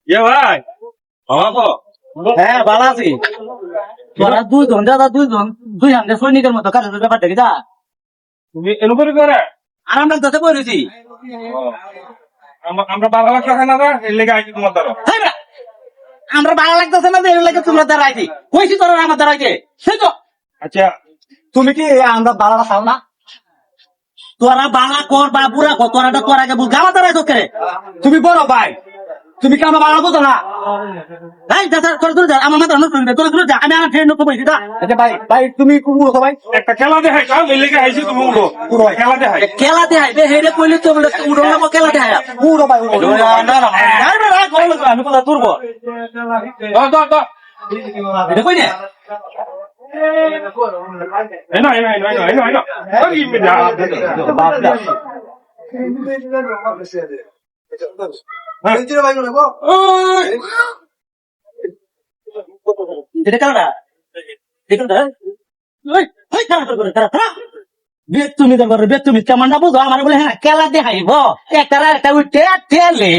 এ ভাই বাবা কো হ্যাঁ ভালো আছি তোরা দুইজন দাদা দুই হাতে সৈনিকের মতো কাজের ব্যাপার দেখি যা তুমি এনুপুরি করে আর আমরা যাতে বলেছি আমরা 12 লাখ টাকা না দা এর লেগে আইছি তোমার দ্বারা আমরা ভালো লাগতেছে না এর লাগে তোমরা দাঁড়াইছি কইছি তোরা আমার দাঁড়াইছে সেই তো আচ্ছা তুমি কি আমরা বালা খাও না তোরা বালা কর বা বুড়া কর তোরা তোর আগে বুঝ আমার দাঁড়াই তোকে তুমি বড় ভাই তুমি কি আমার বালা বুঝো না এই দাদা তোর দূরে যা আমার মাথা নষ্ট করে তোর দূরে যা আমি আমার ট্রেন কমাইছি দা আচ্ছা ভাই ভাই তুমি কুমুড়ো ভাই একটা খেলা দেখাই কাল এর লেগে আইছি তুমি উড়ো পুরো খেলা দেখাই খেলা দেখাই বে হেরে কইলে তো বলে উড়ো না খেলা দেখাই পুরো ভাই উড়ো না না না আমি কথা তুরব দাও এটা কই না এই না আরে ইমে যা বাপ দা এটা কারণা দেখুন না ওই ওই খারাপ করে খারাপ তুমি কেমন না বুঝো আমার বলে হ্যাঁ খেলা দেখাইব একটা উঠে ঠেলে